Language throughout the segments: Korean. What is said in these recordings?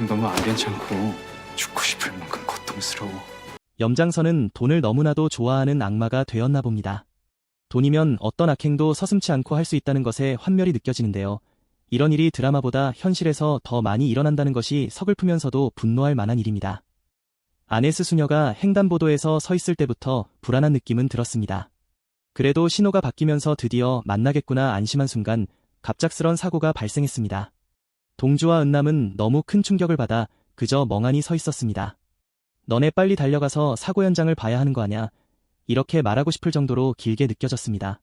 정도면 안 괜찮고 죽고 싶을 만큼 고통스러워. 염장선은 돈을 너무나도 좋아하는 악마가 되었나 봅니다. 돈이면 어떤 악행도 서슴지 않고 할 수 있다는 것에 환멸이 느껴지는데요. 이런 일이 드라마보다 현실에서 더 많이 일어난다는 것이 서글프면서도 분노할 만한 일입니다. 아네스 수녀가 횡단보도에서 서 있을 때부터 불안한 느낌은 들었습니다. 그래도 신호가 바뀌면서 드디어 만나겠구나 안심한 순간 갑작스런 사고가 발생했습니다. 동주와 은남은 너무 큰 충격을 받아 그저 멍하니 서 있었습니다. 너네 빨리 달려가서 사고 현장을 봐야 하는 거 아냐? 이렇게 말하고 싶을 정도로 길게 느껴졌습니다.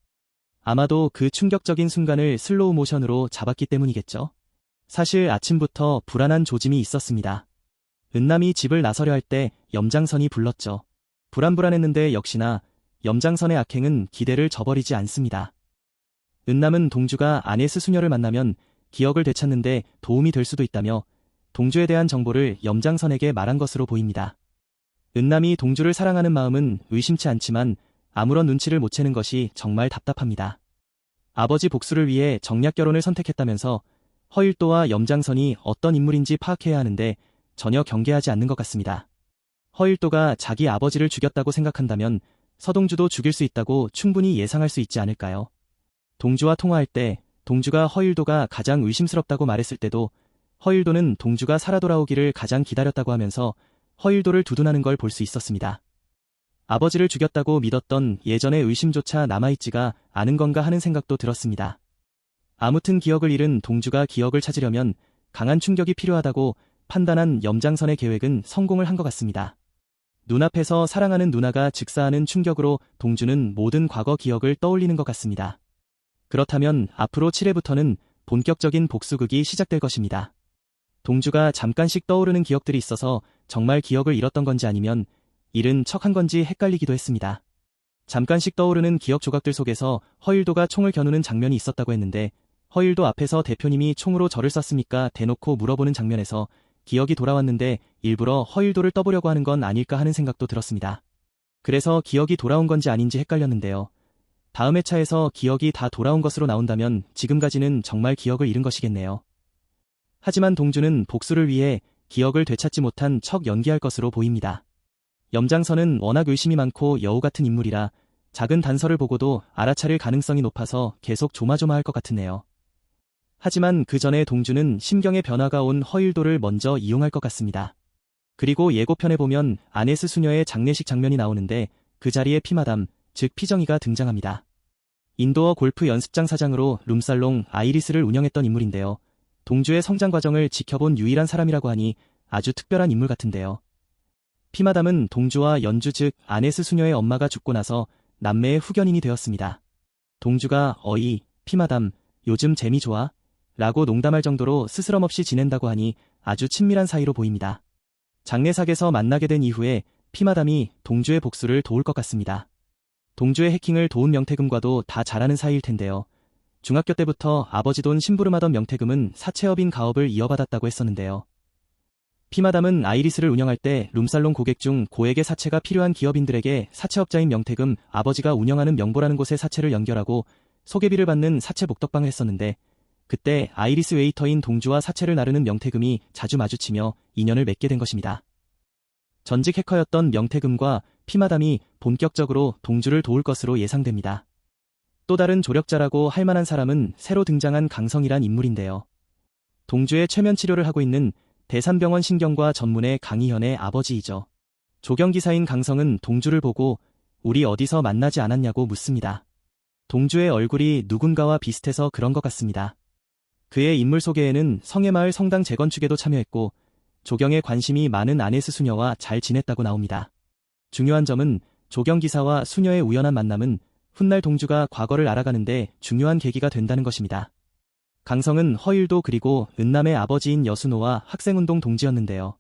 아마도 그 충격적인 순간을 슬로우 모션으로 잡았기 때문이겠죠? 사실 아침부터 불안한 조짐이 있었습니다. 은남이 집을 나서려 할 때 염장선이 불렀죠. 불안했는데 역시나 염장선의 악행은 기대를 저버리지 않습니다. 은남은 동주가 아네스 수녀를 만나면 기억을 되찾는데 도움이 될 수도 있다며 동주에 대한 정보를 염장선에게 말한 것으로 보입니다. 은남이 동주를 사랑하는 마음은 의심치 않지만 아무런 눈치를 못 채는 것이 정말 답답합니다. 아버지 복수를 위해 정략 결혼을 선택했다면서 허일도와 염장선이 어떤 인물인지 파악해야 하는데 전혀 경계하지 않는 것 같습니다. 허일도가 자기 아버지를 죽였다고 생각한다면 서동주도 죽일 수 있다고 충분히 예상할 수 있지 않을까요? 동주와 통화할 때 동주가 허일도가 가장 의심스럽다고 말했을 때도 허일도는 동주가 살아 돌아오기를 가장 기다렸다고 하면서 허일도를 두둔하는 걸 볼 수 있었습니다. 아버지를 죽였다고 믿었던 예전의 의심조차 남아있지가 않은 건가 하는 생각도 들었습니다. 아무튼 기억을 잃은 동주가 기억을 찾으려면 강한 충격이 필요하다고 판단한 염장선의 계획은 성공을 한 것 같습니다. 눈앞에서 사랑하는 누나가 즉사하는 충격으로 동주는 모든 과거 기억을 떠올리는 것 같습니다. 그렇다면 앞으로 7회부터는 본격적인 복수극이 시작될 것입니다. 동주가 잠깐씩 떠오르는 기억들이 있어서 정말 기억을 잃었던 건지 아니면 잃은 척한 건지 헷갈리기도 했습니다. 잠깐씩 떠오르는 기억 조각들 속에서 허일도가 총을 겨누는 장면이 있었다고 했는데 허일도 앞에서 대표님이 총으로 저를 쐈습니까? 대놓고 물어보는 장면에서 기억이 돌아왔는데 일부러 허일도를 떠보려고 하는 건 아닐까 하는 생각도 들었습니다. 그래서 기억이 돌아온 건지 아닌지 헷갈렸는데요. 다음 회차에서 기억이 다 돌아온 것으로 나온다면 지금까지는 정말 기억을 잃은 것이겠네요. 하지만 동주는 복수를 위해 기억을 되찾지 못한 척 연기할 것으로 보입니다. 염장선은 워낙 의심이 많고 여우 같은 인물이라 작은 단서를 보고도 알아차릴 가능성이 높아서 계속 조마조마할 것 같으네요. 하지만 그 전에 동주는 심경의 변화가 온 허일도를 먼저 이용할 것 같습니다. 그리고 예고편에 보면 아네스 수녀의 장례식 장면이 나오는데 그 자리에 피마담, 즉 피정이가 등장합니다. 인도어 골프 연습장 사장으로 룸살롱 아이리스를 운영했던 인물인데요. 동주의 성장 과정을 지켜본 유일한 사람이라고 하니 아주 특별한 인물 같은데요. 피마담은 동주와 연주 즉 아네스 수녀의 엄마가 죽고 나서 남매의 후견인이 되었습니다. 동주가 어이, 피마담, 요즘 재미 좋아? 라고 농담할 정도로 스스럼없이 지낸다고 하니 아주 친밀한 사이로 보입니다. 장례삭에서 만나게 된 이후에 피마담이 동주의 복수를 도울 것 같습니다. 동주의 해킹을 도운 명태금과도 다 잘하는 사이일 텐데요. 중학교 때부터 아버지 돈 심부름하던 명태금은 사채업인 가업을 이어받았다고 했었는데요. 피마담은 아이리스를 운영할 때 룸살롱 고객 중 고액의 사채가 필요한 기업인들에게 사채업자인 명태금 아버지가 운영하는 명보라는 곳에 사채를 연결하고 소개비를 받는 사채 복덕방을 했었는데 그때 아이리스 웨이터인 동주와 사채를 나르는 명태금이 자주 마주치며 인연을 맺게 된 것입니다. 전직 해커였던 명태금과 피마담이 본격적으로 동주를 도울 것으로 예상됩니다. 또 다른 조력자라고 할 만한 사람은 새로 등장한 강성이란 인물인데요. 동주의 최면 치료를 하고 있는 대산병원 신경과 전문의 강희현의 아버지이죠. 조경기사인 강성은 동주를 보고 우리 어디서 만나지 않았냐고 묻습니다. 동주의 얼굴이 누군가와 비슷해서 그런 것 같습니다. 그의 인물 소개에는 성해마을 성당 재건축에도 참여했고 조경에 관심이 많은 아네스 수녀와 잘 지냈다고 나옵니다. 중요한 점은 조경기사와 수녀의 우연한 만남은 훗날 동주가 과거를 알아가는데 중요한 계기가 된다는 것입니다. 강성은 허일도 그리고 은남의 아버지인 여순호와 학생운동 동지였는데요.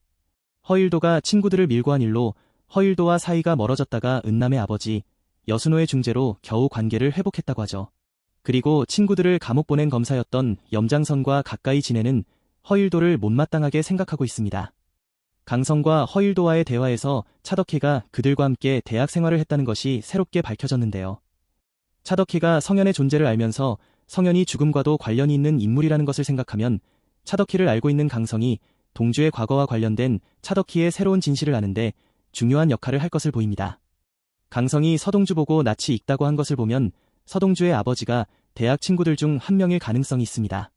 허일도가 친구들을 밀고 한 일로 허일도와 사이가 멀어졌다가 은남의 아버지 여순호의 중재로 겨우 관계를 회복했다고 하죠. 그리고 친구들을 감옥 보낸 검사였던 염장선과 가까이 지내는 허일도를 못마땅하게 생각하고 있습니다. 강성과 허일도와의 대화에서 차덕희가 그들과 함께 대학 생활을 했다는 것이 새롭게 밝혀졌는데요. 차덕희가 성현의 존재를 알면서 성현이 죽음과도 관련이 있는 인물이라는 것을 생각하면 차덕희를 알고 있는 강성이 동주의 과거와 관련된 차덕희의 새로운 진실을 아는데 중요한 역할을 할 것을 보입니다. 강성이 서동주 보고 낯이 익다고 한 것을 보면 서동주의 아버지가 대학 친구들 중 한 명일 가능성이 있습니다.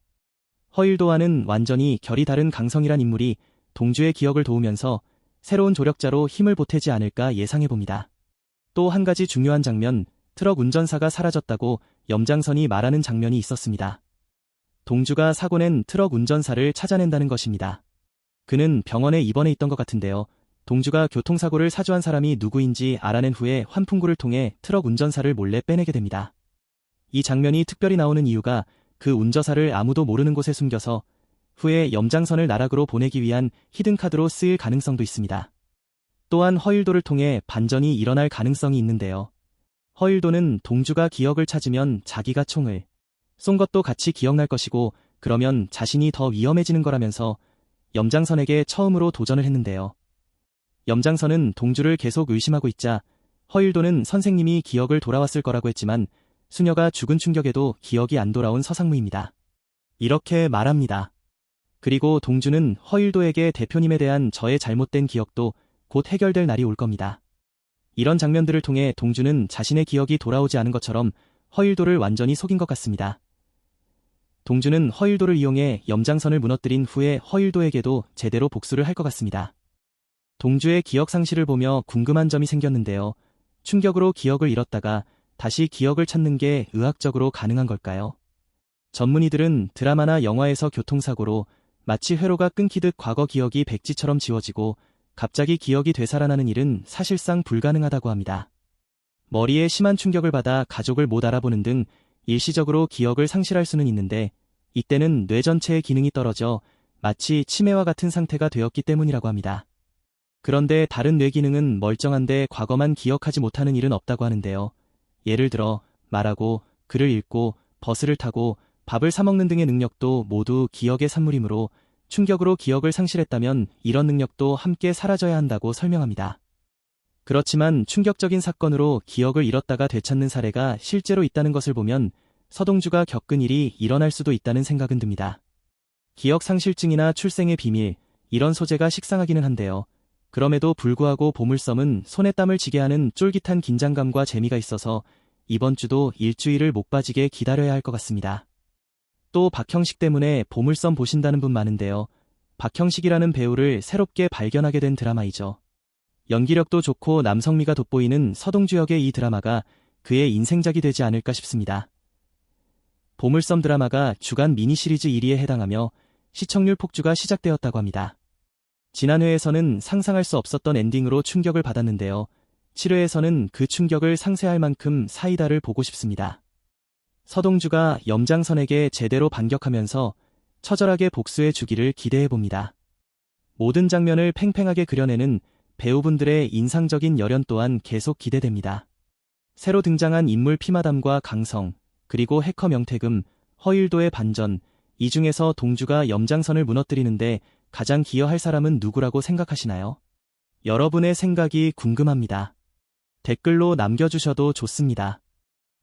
허일도와는 완전히 결이 다른 강성이란 인물이 동주의 기억을 도우면서 새로운 조력자로 힘을 보태지 않을까 예상해봅니다. 또 한 가지 중요한 장면, 트럭 운전사가 사라졌다고 염장선이 말하는 장면이 있었습니다. 동주가 사고낸 트럭 운전사를 찾아낸다는 것입니다. 그는 병원에 입원해 있던 것 같은데요. 동주가 교통사고를 사주한 사람이 누구인지 알아낸 후에 환풍구를 통해 트럭 운전사를 몰래 빼내게 됩니다. 이 장면이 특별히 나오는 이유가 그 운전사를 아무도 모르는 곳에 숨겨서 후에 염장선을 나락으로 보내기 위한 히든카드로 쓰일 가능성도 있습니다. 또한 허일도를 통해 반전이 일어날 가능성이 있는데요. 허일도는 동주가 기억을 찾으면 자기가 총을 쏜 것도 같이 기억날 것이고 그러면 자신이 더 위험해지는 거라면서 염장선에게 처음으로 도전을 했는데요. 염장선은 동주를 계속 의심하고 있자 허일도는 선생님이 기억을 돌아왔을 거라고 했지만 수녀가 죽은 충격에도 기억이 안 돌아온 서상무입니다. 이렇게 말합니다. 그리고 동주는 허일도에게 대표님에 대한 저의 잘못된 기억도 곧 해결될 날이 올 겁니다. 이런 장면들을 통해 동주는 자신의 기억이 돌아오지 않은 것처럼 허일도를 완전히 속인 것 같습니다. 동주는 허일도를 이용해 염장선을 무너뜨린 후에 허일도에게도 제대로 복수를 할 것 같습니다. 동주의 기억 상실을 보며 궁금한 점이 생겼는데요. 충격으로 기억을 잃었다가 다시 기억을 찾는 게 의학적으로 가능한 걸까요? 전문의들은 드라마나 영화에서 교통사고로 마치 회로가 끊기듯 과거 기억이 백지처럼 지워지고 갑자기 기억이 되살아나는 일은 사실상 불가능하다고 합니다. 머리에 심한 충격을 받아 가족을 못 알아보는 등 일시적으로 기억을 상실할 수는 있는데 이때는 뇌 전체의 기능이 떨어져 마치 치매와 같은 상태가 되었기 때문이라고 합니다. 그런데 다른 뇌 기능은 멀쩡한데 과거만 기억하지 못하는 일은 없다고 하는데요. 예를 들어 말하고 글을 읽고 버스를 타고 밥을 사 먹는 등의 능력도 모두 기억의 산물이므로 충격으로 기억을 상실했다면 이런 능력도 함께 사라져야 한다고 설명합니다. 그렇지만 충격적인 사건으로 기억을 잃었다가 되찾는 사례가 실제로 있다는 것을 보면 서동주가 겪은 일이 일어날 수도 있다는 생각은 듭니다. 기억 상실증이나 출생의 비밀, 이런 소재가 식상하기는 한데요. 그럼에도 불구하고 보물섬은 손에 땀을 쥐게 하는 쫄깃한 긴장감과 재미가 있어서 이번 주도 일주일을 못 빠지게 기다려야 할 것 같습니다. 또 박형식 때문에 보물섬 보신다는 분 많은데요. 박형식이라는 배우를 새롭게 발견하게 된 드라마이죠. 연기력도 좋고 남성미가 돋보이는 서동주 역의 이 드라마가 그의 인생작이 되지 않을까 싶습니다. 보물섬 드라마가 주간 미니시리즈 1위에 해당하며 시청률 폭주가 시작되었다고 합니다. 지난 회에서는 상상할 수 없었던 엔딩으로 충격을 받았는데요. 7회에서는 그 충격을 상쇄할 만큼 사이다를 보고 싶습니다. 서동주가 염장선에게 제대로 반격하면서 처절하게 복수해 주기를 기대해봅니다. 모든 장면을 팽팽하게 그려내는 배우분들의 인상적인 열연 또한 계속 기대됩니다. 새로 등장한 인물 피마담과 강성, 그리고 해커 명태금, 허일도의 반전, 이 중에서 동주가 염장선을 무너뜨리는데 가장 기여할 사람은 누구라고 생각하시나요? 여러분의 생각이 궁금합니다. 댓글로 남겨주셔도 좋습니다.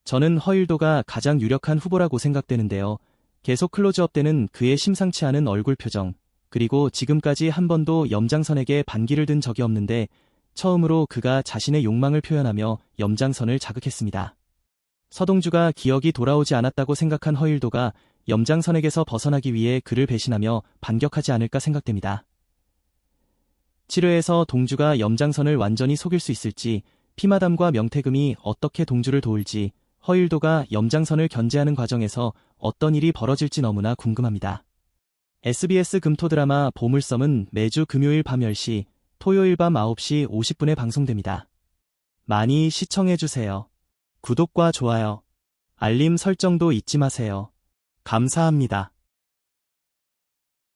저는 허일도가 가장 유력한 후보라고 생각되는데요. 계속 클로즈업되는 그의 심상치 않은 얼굴 표정, 그리고 지금까지 한 번도 염장선에게 반기를 든 적이 없는데 처음으로 그가 자신의 욕망을 표현하며 염장선을 자극했습니다. 서동주가 기억이 돌아오지 않았다고 생각한 허일도가 염장선에게서 벗어나기 위해 그를 배신하며 반격하지 않을까 생각됩니다. 7회에서 동주가 염장선을 완전히 속일 수 있을지, 피마담과 명태금이 어떻게 동주를 도울지, 허일도가 염장선을 견제하는 과정에서 어떤 일이 벌어질지 너무나 궁금합니다. SBS 금토 드라마 보물섬은 매주 금요일 밤 10시, 토요일 밤 9시 50분에 방송됩니다. 많이 시청해주세요. 구독과 좋아요, 알림 설정도 잊지 마세요. 감사합니다.